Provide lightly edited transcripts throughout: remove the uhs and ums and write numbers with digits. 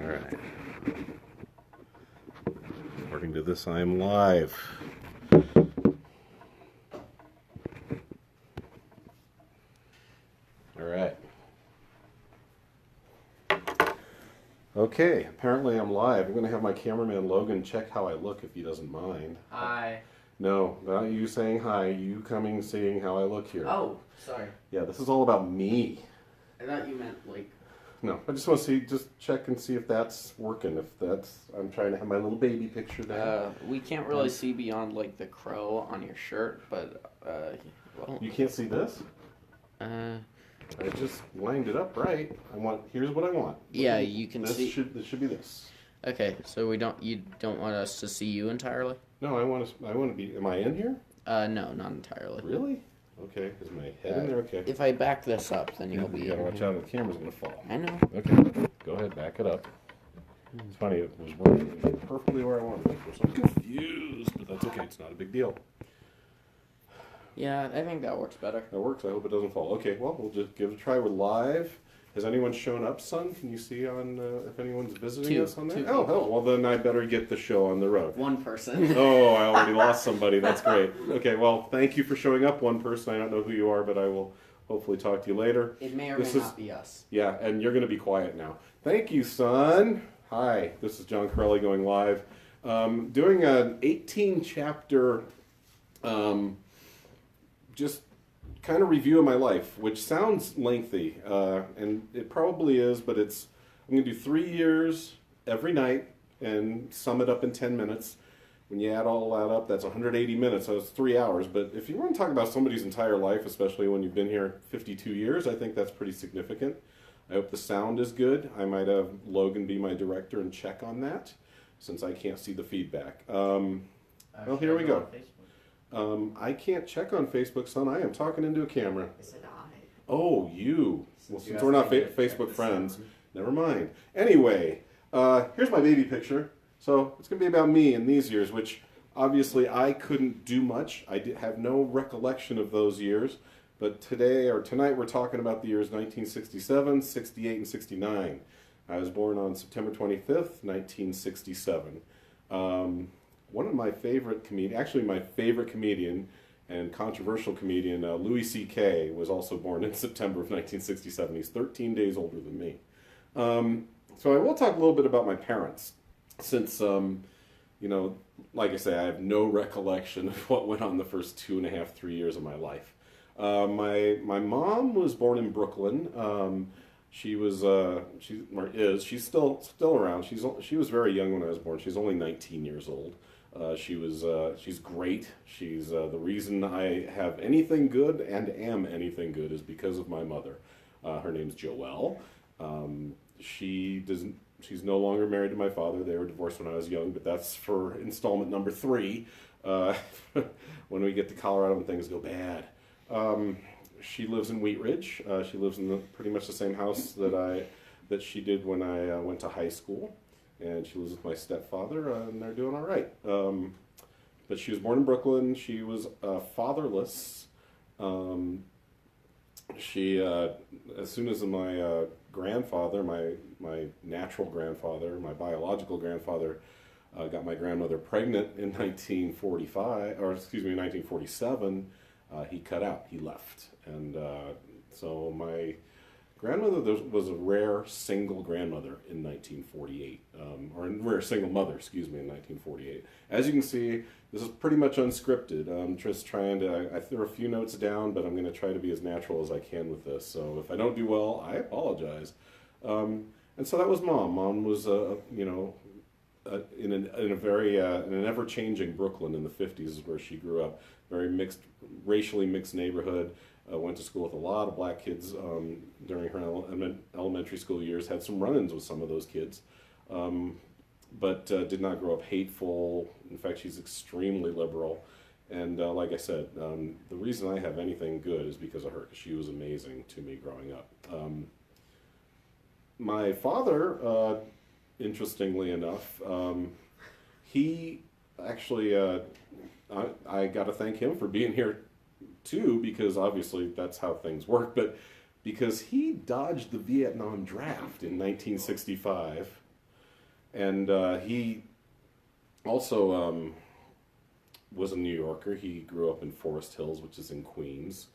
Alright. According to this, I am live. Alright. Okay, apparently I'm live. I'm going to have my cameraman Logan check how I look if he doesn't mind. Hi. No, not you saying hi. You coming seeing how I look here. Oh, sorry. Yeah, this is all about me. I thought you meant like... No, I just want to see, just check and see if that's working. If that's, I'm trying to have my little baby picture there. We can't really see beyond like the crow on your shirt, but well... You can't see this? I just lined it up right. Here's what I want. Yeah, you can see. This should be this. Okay, so you don't want us to see you entirely? No, I want to be. Am I in here? No, not entirely. Really? Okay. Is my head in there? Okay. If I back this up, then you'll be. You gotta watch out. The camera's gonna fall. I know. Okay. Go ahead. Back it up. It's funny. It was working perfectly where I wanted it. I'm confused, but that's okay. It's not a big deal. Yeah, I think that works better. That works. I hope it doesn't fall. Okay. Well, we'll just give it a try. We're live. Has anyone shown up, son? Can you see on if anyone's visiting us on there? Oh, hell. Well, then I better get the show on the road. One person. Oh, I already lost somebody. That's great. Okay, well, thank you for showing up, one person. I don't know who you are, but I will hopefully talk to you later. It may or may not be us. Yeah, and you're going to be quiet now. Thank you, son. Hi, this is John Corelli going live. Doing an 18-chapter just kind of review of my life, which sounds lengthy, and it probably is, but I'm going to do 3 years every night and sum it up in 10 minutes. When you add all that up, that's 180 minutes, so it's 3 hours. But if you want to talk about somebody's entire life, especially when you've been here 52 years, I think that's pretty significant. I hope the sound is good. I might have Logan be my director and check on that, since I can't see the feedback. Well, here we go. I can't check on Facebook, son. I am talking into a camera. I said I. Oh, you. Well, since we're not Facebook friends, never mind. Anyway, here's my baby picture. So it's going to be about me in these years, which obviously I couldn't do much. I have no recollection of those years. But tonight we're talking about the years 1967, 68, and 69. I was born on September 25th, 1967. One of my favorite my favorite comedian and controversial comedian, Louis C.K., was also born in September of 1967. He's 13 days older than me. So I will talk a little bit about my parents, since, like I say, I have no recollection of what went on the first 2.5, 3 years of my life. My mom was born in Brooklyn. She's still around. She was very young when I was born. She's only 19 years old. She's great. She's the reason I have anything good and am anything good is because of my mother. Her name's Joelle. She's no longer married to my father. They were divorced when I was young, but that's for installment number 3. When we get to Colorado and things go bad. She lives in Wheat Ridge. She lives in pretty much the same house that she did when I went to high school. And she lives with my stepfather, and they're doing all right. But she was born in Brooklyn. She was fatherless. As soon as my grandfather, my natural grandfather, my biological grandfather, got my grandmother pregnant in 1947, he cut out. He left. And so my grandmother was a rare single grandmother in 1948, or a rare single mother, in 1948. As you can see, this is pretty much unscripted. I'm just trying to, I threw a few notes down, but I'm going to try to be as natural as I can with this. So if I don't do well, I apologize. And so that was Mom. Mom was, in an ever-changing Brooklyn in the 50s is where she grew up. Very racially mixed neighborhood. Went to school with a lot of black kids during her elementary school years. Had some run-ins with some of those kids, but did not grow up hateful. In fact, she's extremely liberal. And like I said, the reason I have anything good is because of her. She was amazing to me growing up. My father, interestingly enough, he actually, I got to thank him for being here too, because obviously that's how things work, but because he dodged the Vietnam draft in 1965, And he also was a New Yorker. He grew up in Forest Hills, which is in Queens.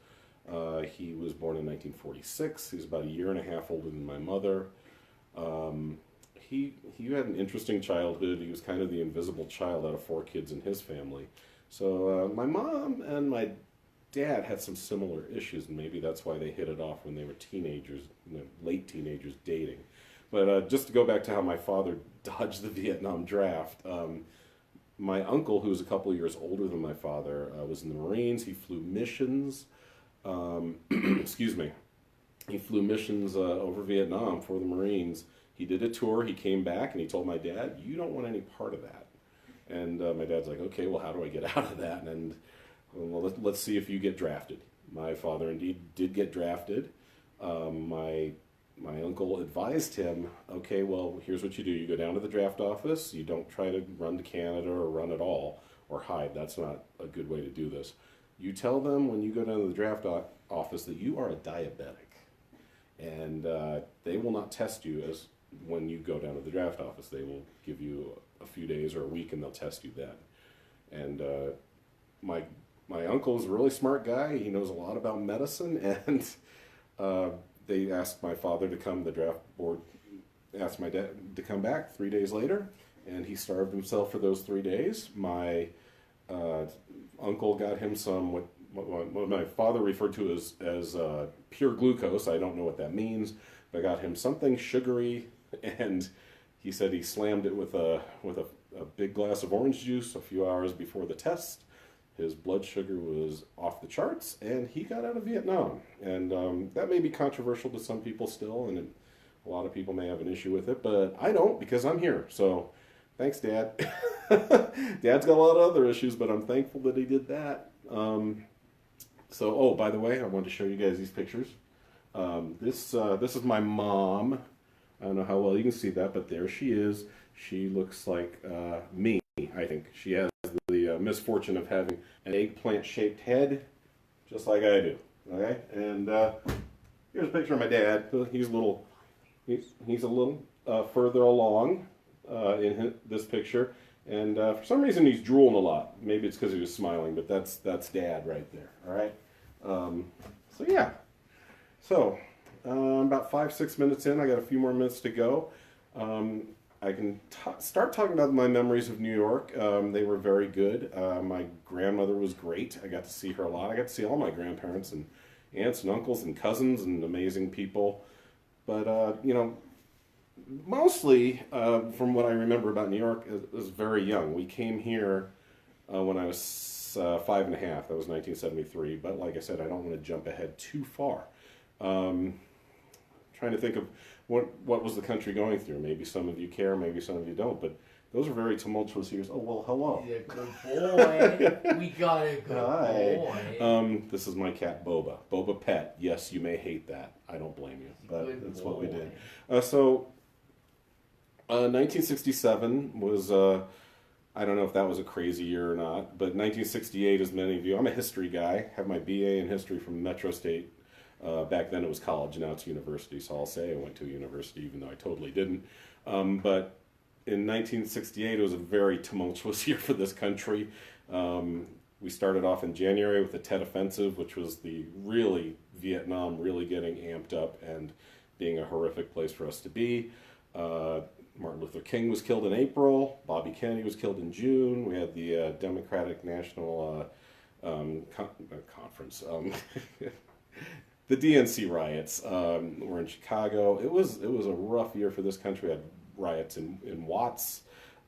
He was born in 1946. He was about a year and a half older than my mother. He had an interesting childhood. He was kind of the invisible child out of 4 kids in his family. So my mom and my dad had some similar issues, and maybe that's why they hit it off when they were teenagers, late teenagers dating. But just to go back to how my father dodged the Vietnam draft, my uncle, who was a couple years older than my father, was in the Marines. He flew missions. Excuse me. He flew missions over Vietnam for the Marines. He did a tour. He came back and he told my dad, "You don't want any part of that." And my dad's like, "Okay, well, how do I get out of that?" And well, let's see if you get drafted. My father indeed did get drafted. My uncle advised him, "Okay, well, here's what you do. You go down to the draft office. You don't try to run to Canada or run at all or hide. That's not a good way to do this. You tell them when you go down to the draft office that you are a diabetic, and they will not test you as when you go down to the draft office. They will give you a few days or a week, and they'll test you then." And my uncle is a really smart guy. He knows a lot about medicine, and they asked my father to come. The draft board asked my dad to come back 3 days later, and he starved himself for those 3 days. My uncle got him some what my father referred to as pure glucose. I don't know what that means, but I got him something sugary, and he said he slammed it with a big glass of orange juice a few hours before the test. His blood sugar was off the charts, and he got out of Vietnam. And that may be controversial to some people still, and a lot of people may have an issue with it, but I don't, because I'm here. So thanks, Dad. Dad's got a lot of other issues, but I'm thankful that he did that. Oh, by the way, I wanted to show you guys these pictures. This is my mom. I don't know how well you can see that, but there she is. She looks like me, I think. She has the misfortune of having an eggplant-shaped head, just like I do. Okay, and here's a picture of my dad. He's a little further along in this picture, and for some reason he's drooling a lot. Maybe it's because he was smiling, but that's Dad right there. All right. So yeah. So about 5-6 minutes in, I got a few more minutes to go. I can start talking about my memories of New York. They were very good. My grandmother was great. I got to see her a lot. I got to see all my grandparents and aunts and uncles and cousins and amazing people. But, mostly from what I remember about New York, it was very young. We came here when I was 5 and a half. That was 1973. But like I said, I don't want to jump ahead too far. Trying to think of what was the country going through. Maybe some of you care, maybe some of you don't, but those were very tumultuous years. Oh, well, hello. He's a good boy. We got a good boy. This is my cat, Boba. Boba Pet. Yes, you may hate that. I don't blame you, but that's what we did. 1967 was, I don't know if that was a crazy year or not, but 1968, as many of you, I'm a history guy, have my BA in history from Metro State. Back then it was college, now it's university, so I'll say I went to a university even though I totally didn't. But in 1968 it was a very tumultuous year for this country. We started off in January with the Tet Offensive, which was the Vietnam really getting amped up and being a horrific place for us to be. Martin Luther King was killed in April. Bobby Kennedy was killed in June. We had the Democratic National Conference. The DNC riots were in Chicago. It was a rough year for this country. We had riots in Watts,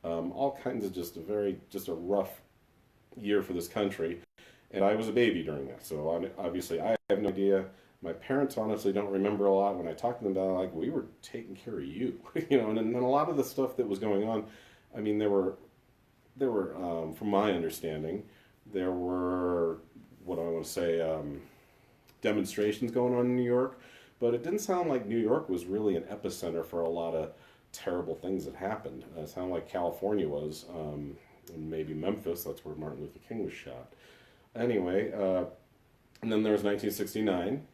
all kinds of just a rough year for this country. And I was a baby during that, so obviously I have no idea. My parents honestly don't remember a lot. When I talk to them about it, like, we were taking care of you, and then a lot of the stuff that was going on. I mean, there were from my understanding, there were what do I want to say. Demonstrations going on in New York, but it didn't sound like New York was really an epicenter for a lot of terrible things that happened. It sounded like California was, and maybe Memphis, that's where Martin Luther King was shot. Anyway, and then there was 1969.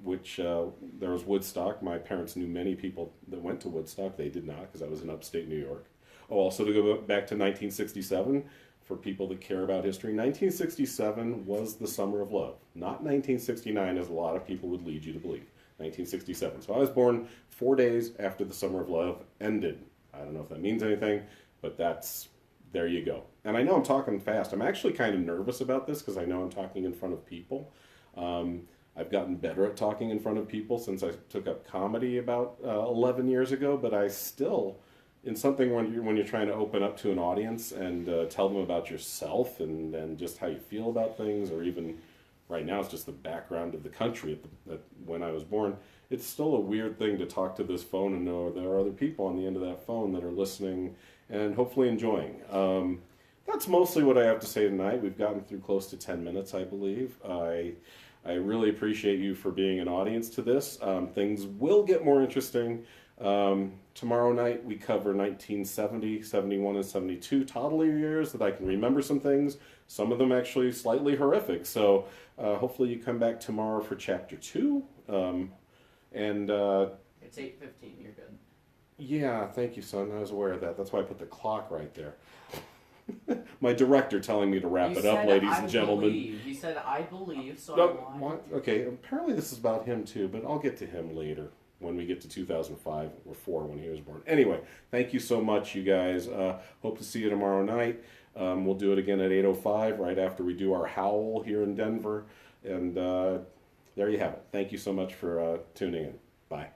which there was Woodstock. My parents knew many people that went to Woodstock. They did not, because I was in upstate New York. Oh, also to go back to 1967, for people that care about history, 1967 was the summer of love. Not 1969, as a lot of people would lead you to believe. 1967. So I was born 4 days after the summer of love ended. I don't know if that means anything, but there you go. And I know I'm talking fast. I'm actually kind of nervous about this because I know I'm talking in front of people. I've gotten better at talking in front of people since I took up comedy about 11 years ago, but I still, in something when you're trying to open up to an audience and tell them about yourself and just how you feel about things, or even right now it's just the background of the country when I was born, it's still a weird thing to talk to this phone and know there are other people on the end of that phone that are listening and hopefully enjoying. That's mostly what I have to say tonight. We've gotten through close to 10 minutes, I believe. I really appreciate you for being an audience to this. Things will get more interesting. Tomorrow night we cover 1970, 71, and 72 toddler years that I can remember some things. Some of them actually slightly horrific. So hopefully you come back tomorrow for chapter 2. It's 8:15. You're good. Yeah, thank you, son. I was aware of that. That's why I put the clock right there. My director telling me to wrap it up, ladies and gentlemen. He said, I believe, so I lied. Okay, apparently this is about him too, but I'll get to him later when we get to 2005 or 4 when he was born. Anyway, thank you so much, you guys. Hope to see you tomorrow night. We'll do it again at 8:05 right after we do our howl here in Denver. And there you have it. Thank you so much for tuning in. Bye.